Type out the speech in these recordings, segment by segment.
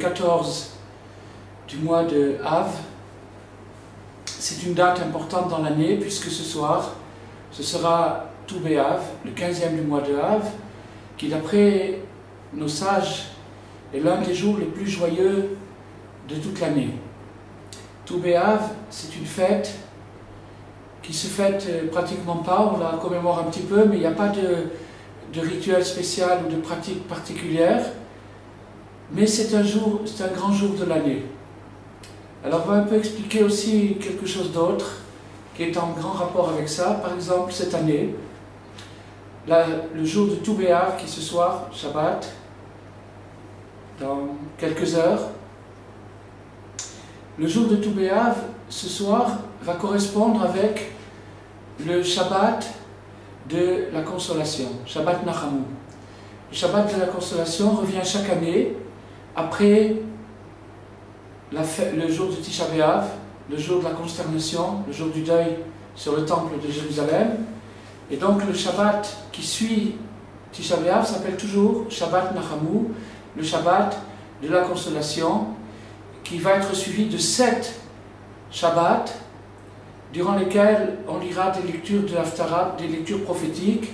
14 du mois de Av. C'est une date importante dans l'année puisque ce soir, ce sera Tou B'Av, le 15e du mois de Av, qui d'après nos sages est l'un des jours les plus joyeux de toute l'année. Tou B'Av, c'est une fête qui se fête pratiquement pas, on la commémore un petit peu, mais il n'y a pas de rituel spécial ou de pratique particulière, mais c'est un grand jour de l'année. Alors on va un peu expliquer aussi quelque chose d'autre qui est en grand rapport avec ça. Par exemple, cette année, le jour de Tou B'Av, qui ce soir, Shabbat, dans quelques heures, le jour de Tou B'Av, ce soir, va correspondre avec le Shabbat de la Consolation, Shabbat Nachamu. Le Shabbat de la Consolation revient chaque année après le jour de Tisha B'Av, le jour de la consternation, le jour du deuil sur le temple de Jérusalem. Et donc le Shabbat qui suit Tisha B'Av s'appelle toujours Shabbat Nachamu, le Shabbat de la Consolation, qui va être suivi de 7 Shabbats, durant lesquels on lira des lectures de l'Haftarah, des lectures prophétiques,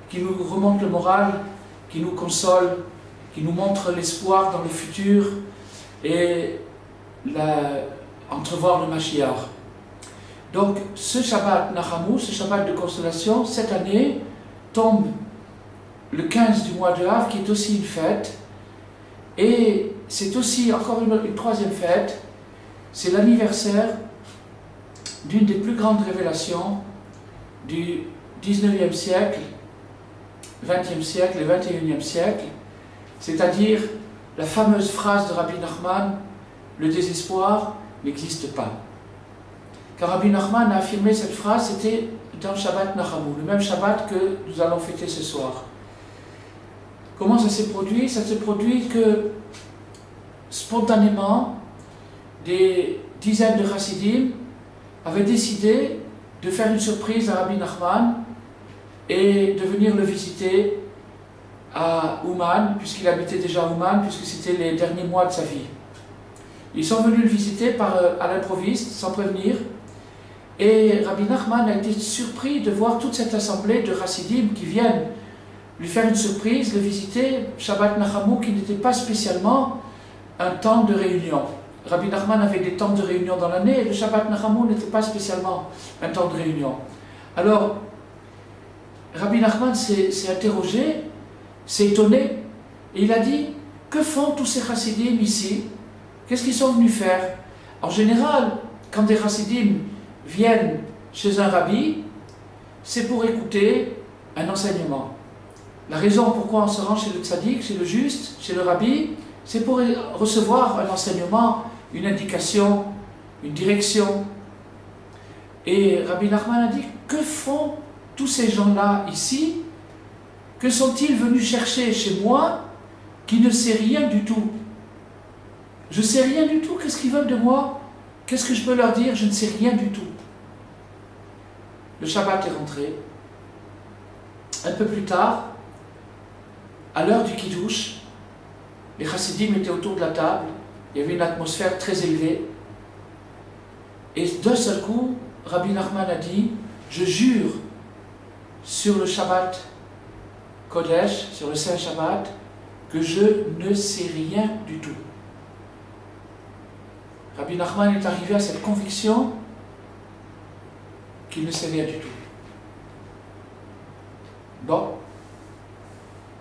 qui nous remontent le moral, qui nous consolent, qui nous montrent l'espoir dans le futur et entrevoir le Mashiach. Donc ce Shabbat Nachamu, ce Shabbat de consolation, cette année tombe le 15 du mois de Av, qui est aussi une fête, et c'est aussi encore une troisième fête, c'est l'anniversaire d'une des plus grandes révélations du 19e siècle, 20e siècle et 21e siècle, c'est-à-dire la fameuse phrase de Rabbi Nachman, « Le désespoir n'existe pas ». Car Rabbi Nachman a affirmé cette phrase, c'était dans Shabbat Nachamu, le même Shabbat que nous allons fêter ce soir. Comment ça s'est produit? Ça s'est produit que spontanément, des dizaines de chassidim avaient décidé de faire une surprise à Rabbi Nachman et de venir le visiter à Ouman, puisqu'il habitait déjà à Ouman, puisque c'était les derniers mois de sa vie. Ils sont venus le visiter à l'improviste, sans prévenir, et Rabbi Nachman a été surpris de voir toute cette assemblée de chassidim qui viennent lui faire une surprise, le visiter, Shabbat Nachamu, qui n'était pas spécialement un temps de réunion. Rabbi Nachman avait des temps de réunion dans l'année, et le Shabbat Nachamu n'était pas spécialement un temps de réunion. Alors, Rabbi Nachman s'est interrogé, s'est étonné, et il a dit, que font tous ces chassidim ici? Qu'est-ce qu'ils sont venus faire? En général, quand des chassidim viennent chez un rabbi, c'est pour écouter un enseignement. La raison pourquoi on se rend chez le tzaddik, chez le juste, chez le rabbi, c'est pour recevoir un enseignement, une indication, une direction. Et Rabbi Nachman a dit, que font tous ces gens-là ici? Que sont-ils venus chercher chez moi qui ne sait rien du tout? Je ne sais rien du tout, qu'est-ce qu'ils veulent de moi? Qu'est-ce que je peux leur dire? Je ne sais rien du tout. Le Shabbat est rentré. Un peu plus tard, à l'heure du Kiddush, les chassidim étaient autour de la table, il y avait une atmosphère très élevée, et d'un seul coup, Rabbi Nachman a dit, je jure sur le Shabbat Kodesh, sur le Saint Shabbat, que je ne sais rien du tout. Rabbi Nachman est arrivé à cette conviction qu'il ne sait rien du tout. Bon,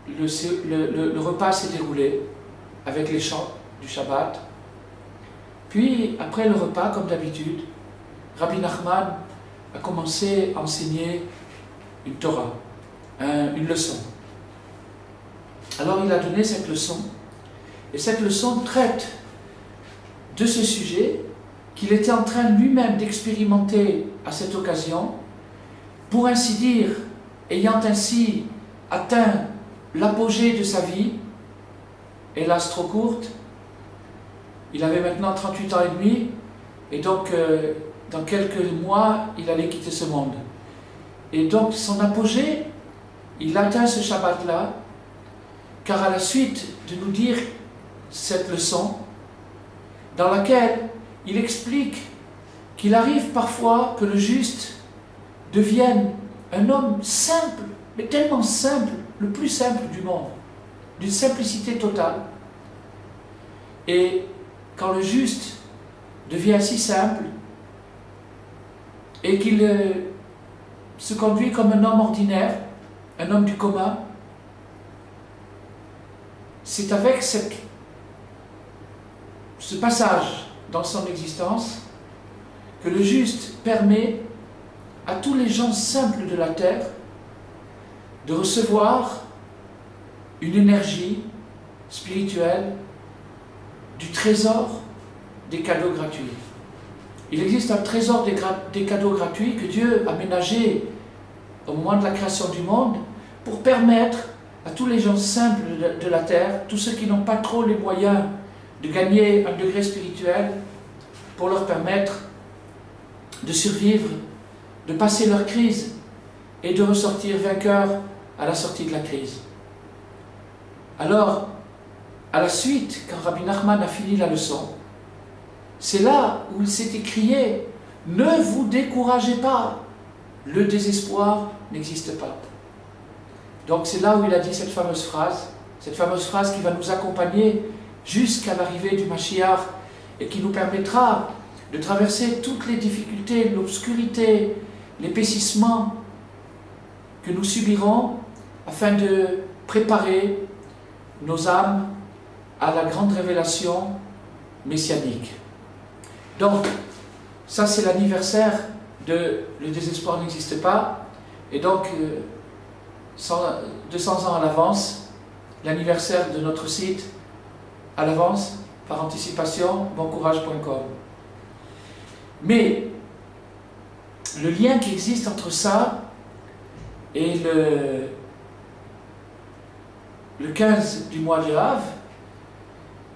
le repas s'est déroulé avec les chants du Shabbat. Puis, après le repas, comme d'habitude, Rabbi Nachman a commencé à enseigner une Torah, une leçon. Alors il a donné cette leçon, et cette leçon traite de ce sujet qu'il était en train lui-même d'expérimenter à cette occasion, pour ainsi dire, ayant ainsi atteint l'apogée de sa vie, hélas trop courte, il avait maintenant 38 ans et demi, et donc dans quelques mois, il allait quitter ce monde. Et donc son apogée, il atteint ce Shabbat-là, car à la suite de nous dire cette leçon, dans laquelle il explique qu'il arrive parfois que le juste devienne un homme simple, mais tellement simple, le plus simple du monde, d'une simplicité totale. Et quand le juste devient si simple et qu'il se conduit comme un homme ordinaire, un homme du commun, c'est avec ce passage dans son existence que le juste permet à tous les gens simples de la terre de recevoir une énergie spirituelle du trésor des cadeaux gratuits. Il existe un trésor des cadeaux gratuits que Dieu a ménagé au moment de la création du monde pour permettre à tous les gens simples de la terre, tous ceux qui n'ont pas trop les moyens de gagner un degré spirituel, pour leur permettre de survivre, de passer leur crise et de ressortir vainqueurs à la sortie de la crise. Alors, à la suite, quand Rabbi Nachman a fini la leçon, c'est là où il s'est écrié « Ne vous découragez pas, le désespoir n'existe pas ». Donc c'est là où il a dit cette fameuse phrase qui va nous accompagner jusqu'à l'arrivée du Mashiach et qui nous permettra de traverser toutes les difficultés, l'obscurité, l'épaississement que nous subirons afin de préparer nos âmes à la grande révélation messianique. Donc, ça c'est l'anniversaire de Le désespoir n'existe pas, et donc 200 ans à l'avance, l'anniversaire de notre site à l'avance, par anticipation, boncourage.com. Mais le lien qui existe entre ça et le 15 du mois de Av,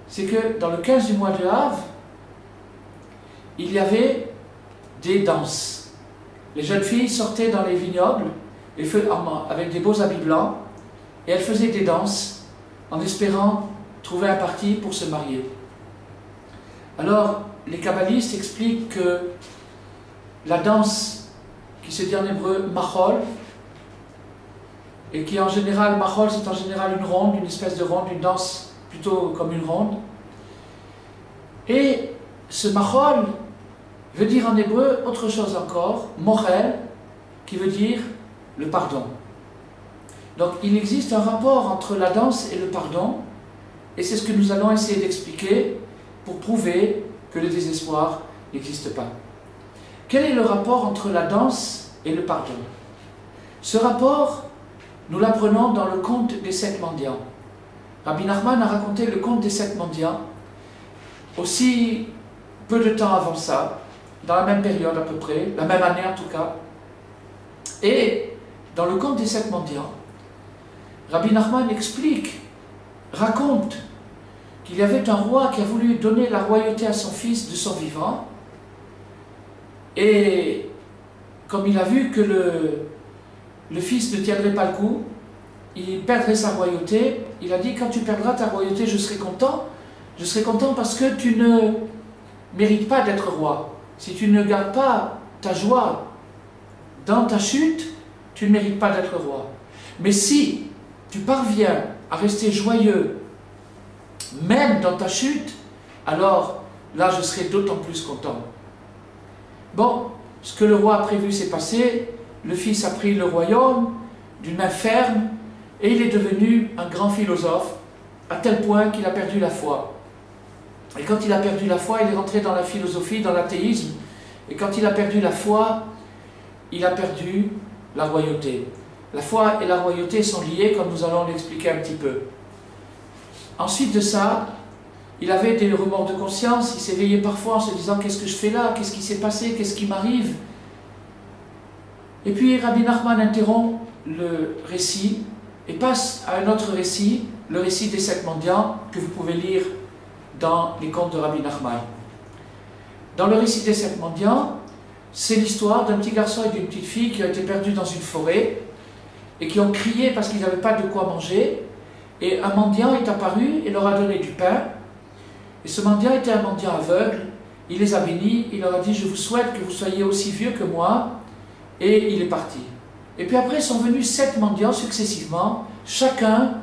c'est que dans le 15 du mois de Av, il y avait des danses. Les jeunes filles sortaient dans les vignobles avec des beaux habits blancs et elles faisaient des danses en espérant trouver un parti pour se marier. Alors, les kabbalistes expliquent que la danse qui se dit en hébreu Machol, et qui en général, Machol c'est en général une ronde, une espèce de ronde, une danse plutôt comme une ronde. Et ce Machol veut dire en hébreu autre chose encore, Mochel, qui veut dire le pardon. Donc il existe un rapport entre la danse et le pardon, et c'est ce que nous allons essayer d'expliquer pour prouver que le désespoir n'existe pas. Quel est le rapport entre la danse et le pardon? Ce rapport, nous l'apprenons dans le conte des 7 mendiants. Rabbi Nachman a raconté le conte des 7 mendiants aussi peu de temps avant ça, dans la même période à peu près, la même année en tout cas. Et dans le conte des 7 mendiants, Rabbi Nachman raconte qu'il y avait un roi qui a voulu donner la royauté à son fils de son vivant, et comme il a vu que le fils ne tiendrait pas le coup, il perdrait sa royauté, il a dit: quand tu perdras ta royauté, je serai content parce que tu ne mérites pas d'être roi. Si tu ne gardes pas ta joie dans ta chute, tu ne mérites pas d'être roi. Mais si tu parviens à rester joyeux même dans ta chute, alors là je serai d'autant plus content. Bon, ce que le roi a prévu s'est passé, le fils a pris le royaume d'une main ferme et il est devenu un grand philosophe à tel point qu'il a perdu la foi. Et quand il a perdu la foi, il est rentré dans la philosophie, dans l'athéisme, et quand il a perdu la foi, il a perdu la royauté. La foi et la royauté sont liées, comme nous allons l'expliquer un petit peu. Ensuite de ça, il avait des remords de conscience, il s'éveillait parfois en se disant: qu'est-ce que je fais là? Qu'est-ce qui s'est passé? Qu'est-ce qui m'arrive? Et puis Rabbi Nachman interrompt le récit et passe à un autre récit, le récit des 7 mendiants, que vous pouvez lire dans les contes de Rabbi Nachman. Dans le récit des 7 mendiants, c'est l'histoire d'un petit garçon et d'une petite fille qui ont été perdus dans une forêt et qui ont crié parce qu'ils n'avaient pas de quoi manger, et un mendiant est apparu et leur a donné du pain, Et ce mendiant était un mendiant aveugle. Il les a bénis, il leur a dit « Je vous souhaite que vous soyez aussi vieux que moi ». Et il est parti. Et puis après sont venus 7 mendiants successivement, chacun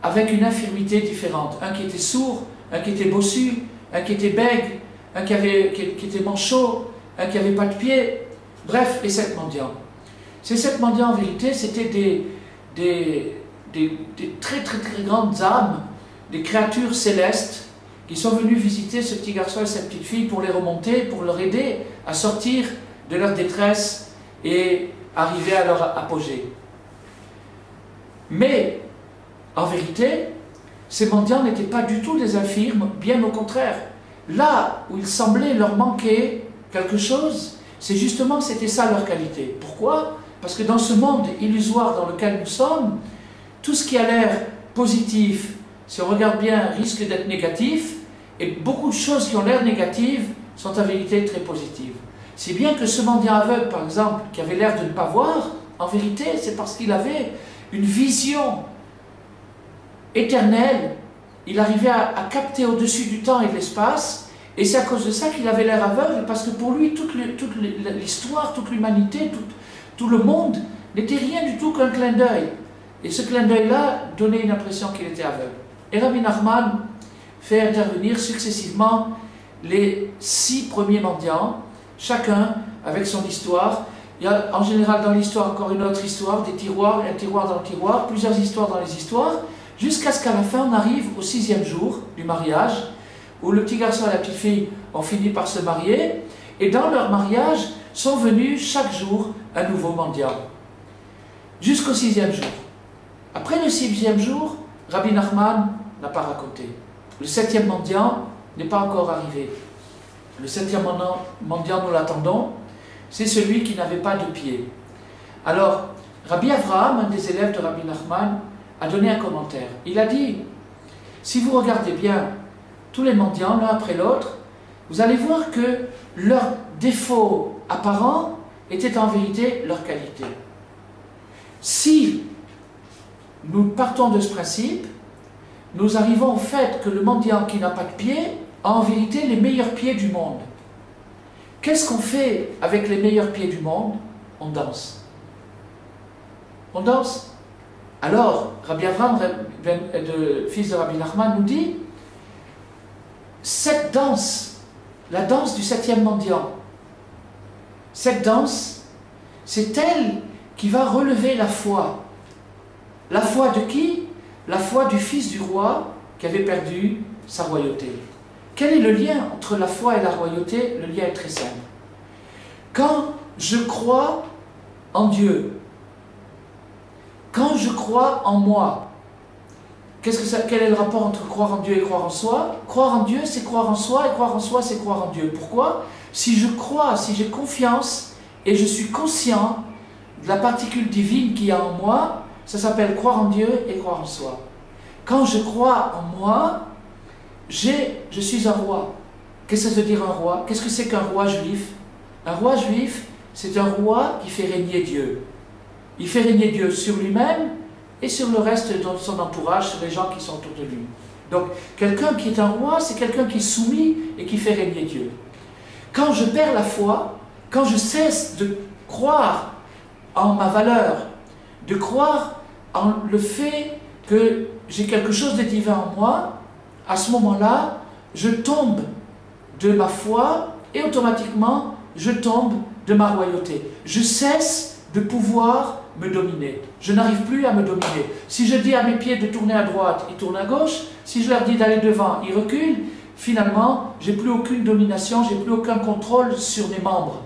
avec une infirmité différente. Un qui était sourd, un qui était bossu, un qui était bègue, un qui était manchot, un qui n'avait pas de pied. Bref, les 7 mendiants. Ces 7 mendiants, en vérité, c'était des très très très grandes âmes, des créatures célestes qui sont venues visiter ce petit garçon et cette petite fille pour les remonter, pour leur aider à sortir de leur détresse et arriver à leur apogée. Mais, en vérité, ces mendiants n'étaient pas du tout des infirmes, bien au contraire. Là où il semblait leur manquer quelque chose, c'est justement, c'était ça leur qualité. Pourquoi? Parce que dans ce monde illusoire dans lequel nous sommes, tout ce qui a l'air positif, si on regarde bien, risque d'être négatif, et beaucoup de choses qui ont l'air négatives sont en vérité très positives. Si bien que ce mendiant aveugle, par exemple, qui avait l'air de ne pas voir, en vérité, c'est parce qu'il avait une vision éternelle. Il arrivait à capter au-dessus du temps et de l'espace, et c'est à cause de ça qu'il avait l'air aveugle, parce que pour lui, toute l'histoire, toute l'humanité, tout le monde n'était rien du tout qu'un clin d'œil. Et ce clin d'œil-là donnait une impression qu'il était aveugle. Et Rabbi Nachman fait intervenir successivement les 6 premiers mendiants, chacun avec son histoire. Il y a en général dans l'histoire encore une autre histoire, des tiroirs, un tiroir dans le tiroir, plusieurs histoires dans les histoires, jusqu'à ce qu'à la fin on arrive au 6e jour du mariage, où le petit garçon et la petite fille ont fini par se marier, et dans leur mariage sont venus chaque jour un nouveau mendiant, jusqu'au 6e jour. Après le 6e jour, Rabbi Nachman n'a pas raconté. Le 7e mendiant n'est pas encore arrivé. Le 7e mendiant, nous l'attendons, c'est celui qui n'avait pas de pied. Alors, Rabbi Avraham, un des élèves de Rabbi Nachman, a donné un commentaire. Il a dit, si vous regardez bien tous les mendiants, l'un après l'autre, vous allez voir que leurs défauts apparents étaient en vérité leurs qualités. Si nous partons de ce principe, nous arrivons au fait que le mendiant qui n'a pas de pied a en vérité les meilleurs pieds du monde. Qu'est-ce qu'on fait avec les meilleurs pieds du monde? On danse. On danse. Alors, Rabbi Avraham, fils de Rabbi Nachman, nous dit, cette danse, la danse du 7e mendiant, cette danse, c'est elle qui va relever la foi. La foi de qui? La foi du fils du roi qui avait perdu sa royauté. Quel est le lien entre la foi et la royauté? Le lien est très simple. Quand je crois en Dieu, quand je crois en moi, quel est le rapport entre croire en Dieu et croire en soi? Croire en Dieu, c'est croire en soi, et croire en soi, c'est croire en Dieu. Pourquoi? Si je crois, si j'ai confiance, et je suis conscient de la particule divine qu'il y a en moi, ça s'appelle croire en Dieu et croire en soi. Quand je crois en moi, je suis un roi. Qu'est-ce que ça veut dire un roi? Qu'est-ce que c'est qu'un roi juif? Un roi juif, c'est un roi qui fait régner Dieu. Il fait régner Dieu sur lui-même et sur le reste de son entourage, sur les gens qui sont autour de lui. Donc, quelqu'un qui est un roi, c'est quelqu'un qui est soumis et qui fait régner Dieu. Quand je perds la foi, quand je cesse de croire en ma valeur, de croire en le fait que j'ai quelque chose de divin en moi, à ce moment-là, je tombe de ma foi et automatiquement, je tombe de ma royauté. Je cesse de pouvoir me dominer. Je n'arrive plus à me dominer. Si je dis à mes pieds de tourner à droite, ils tournent à gauche. Si je leur dis d'aller devant, ils reculent. Finalement, j'ai plus aucune domination, j'ai plus aucun contrôle sur mes membres.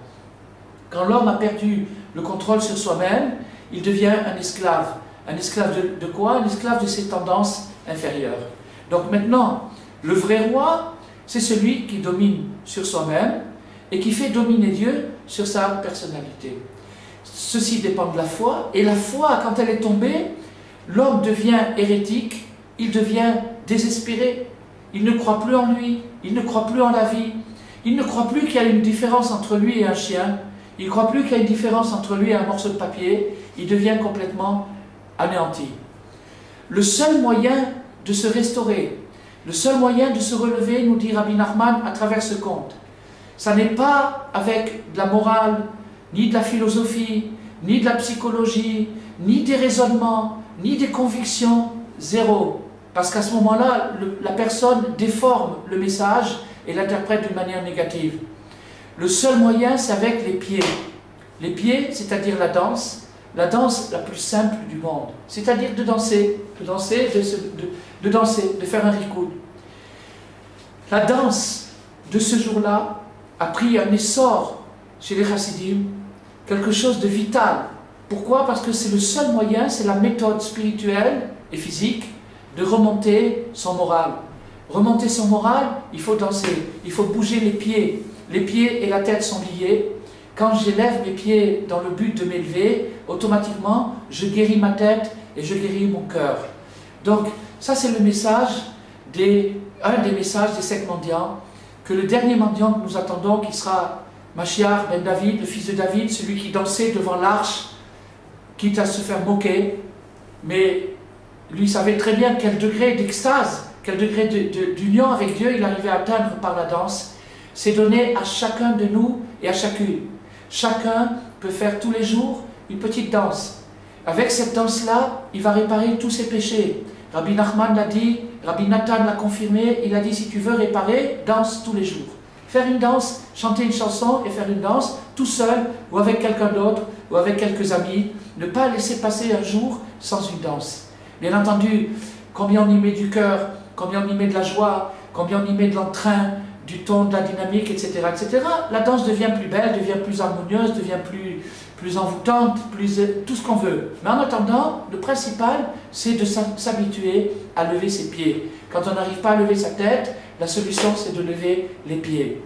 Quand l'homme a perdu le contrôle sur soi-même, il devient un esclave. Un esclave de quoi? Un esclave de ses tendances inférieures. Donc maintenant, le vrai roi, c'est celui qui domine sur soi-même et qui fait dominer Dieu sur sa personnalité. Ceci dépend de la foi, et la foi, quand elle est tombée, l'homme devient hérétique, il devient désespéré, il ne croit plus en lui, il ne croit plus en la vie, il ne croit plus qu'il y a une différence entre lui et un chien, il ne croit plus qu'il y a une différence entre lui et un morceau de papier, il devient complètement anéanti. Le seul moyen de se restaurer, Le seul moyen de se relever, nous dit Rabbi Nachman, à travers ce conte, ça n'est pas avec de la morale, ni de la philosophie, ni de la psychologie, ni des raisonnements, ni des convictions, zéro. Parce qu'à ce moment-là, la personne déforme le message et l'interprète d'une manière négative. Le seul moyen, c'est avec les pieds. Les pieds, c'est-à-dire la danse la plus simple du monde. C'est-à-dire de danser, de danser, de faire un rikoud. La danse de ce jour-là a pris un essor chez les chassidim, quelque chose de vital. Pourquoi? Parce que c'est le seul moyen, c'est la méthode spirituelle et physique de remonter son moral. Remonter son moral, il faut danser, il faut bouger les pieds. Les pieds et la tête sont liés. Quand j'élève mes pieds dans le but de m'élever, automatiquement, je guéris ma tête et je guéris mon cœur. Donc, ça c'est le message, un des messages des 5 mendiants, que le dernier mendiant que nous attendons, qui sera Mashiach ben David, le fils de David, celui qui dansait devant l'arche, quitte à se faire moquer, mais lui savait très bien quel degré d'extase, quel degré d'union avec Dieu il arrivait à atteindre par la danse. C'est donné à chacun de nous et à chacune. Chacun peut faire tous les jours une petite danse. Avec cette danse-là, il va réparer tous ses péchés. Rabbi Nachman l'a dit, Rabbi Nathan l'a confirmé, il a dit si tu veux réparer, danse tous les jours. Faire une danse, chanter une chanson et faire une danse tout seul ou avec quelqu'un d'autre ou avec quelques amis. Ne pas laisser passer un jour sans une danse. Bien entendu, combien on y met du cœur, combien on y met de la joie, combien on y met de l'entrain, du ton, de la dynamique, etc., etc. La danse devient plus belle, devient plus harmonieuse, devient plus envoûtante, tout ce qu'on veut. Mais en attendant, le principal, c'est de s'habituer à lever ses pieds. Quand on n'arrive pas à lever sa tête, la solution, c'est de lever les pieds.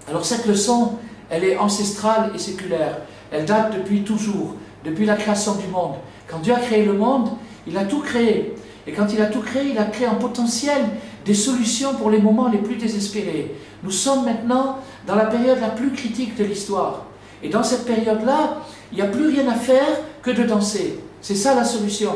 Alors cette leçon, elle est ancestrale et séculaire. Elle date depuis toujours, depuis la création du monde. Quand Dieu a créé le monde, il a tout créé. Et quand il a tout créé, il a créé en potentiel des solutions pour les moments les plus désespérés. Nous sommes maintenant dans la période la plus critique de l'histoire. Et dans cette période-là, il n'y a plus rien à faire que de danser. C'est ça la solution.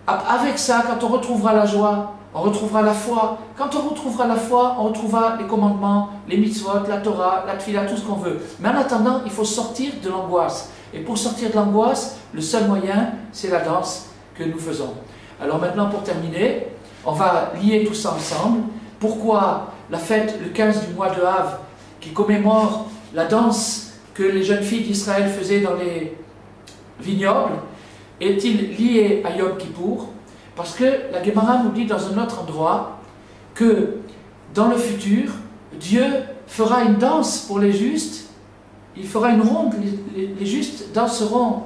Avec ça, quand on retrouvera la joie, on retrouvera la foi. Quand on retrouvera la foi, on retrouvera les commandements, les mitzvot, la Torah, la tfila, tout ce qu'on veut. Mais en attendant, il faut sortir de l'angoisse. Et pour sortir de l'angoisse, le seul moyen, c'est la danse que nous faisons. Alors maintenant, pour terminer, on va lier tout ça ensemble. Pourquoi la fête, le 15 du mois de Av, qui commémore la danse que les jeunes filles d'Israël faisaient dans les vignobles, est-il lié à Yom Kippour? Parce que la Gemara nous dit dans un autre endroit que dans le futur, Dieu fera une danse pour les justes, il fera une ronde, les justes danseront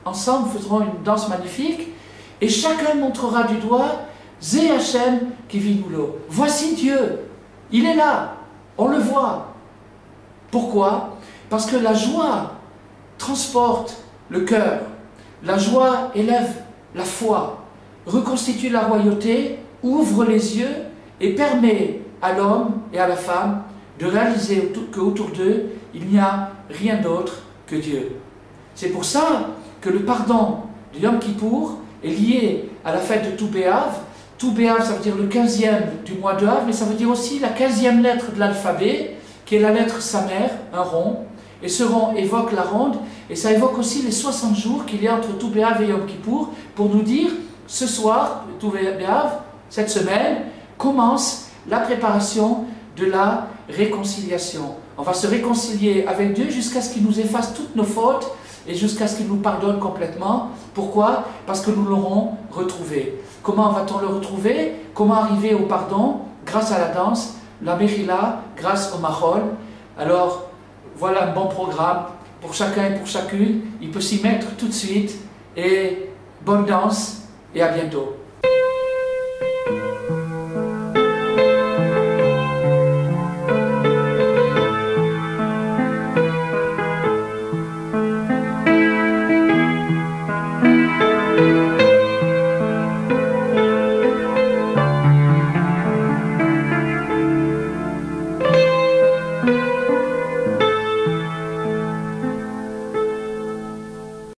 ensemble, feront une danse magnifique, et chacun montrera du doigt Zé Hachem qui vit moulo. Voici Dieu, il est là, on le voit. Pourquoi? Parce que la joie transporte le cœur, la joie élève la foi, reconstitue la royauté, ouvre les yeux et permet à l'homme et à la femme de réaliser qu'autour d'eux, il n'y a rien d'autre que Dieu. C'est pour ça que le pardon de Yom Kippour est lié à la fête de Tou B'Av. Tou B'Av, ça veut dire le 15e du mois de Av, mais ça veut dire aussi la 15e lettre de l'alphabet, qui est la lettre Samer, un rond. Et ce rond évoque la ronde, et ça évoque aussi les 60 jours qu'il y a entre Tou B'Av et Yom Kippour, pour nous dire, ce soir, Tou B'Av, cette semaine, commence la préparation de la réconciliation. On va se réconcilier avec Dieu jusqu'à ce qu'il nous efface toutes nos fautes, et jusqu'à ce qu'il nous pardonne complètement. Pourquoi? Parce que nous l'aurons retrouvé. Comment va-t-on le retrouver? Comment arriver au pardon? Grâce à la danse, la Mechila, grâce au Mahol. Alors, voilà un bon programme pour chacun et pour chacune. Il peut s'y mettre tout de suite. Et bonne danse et à bientôt.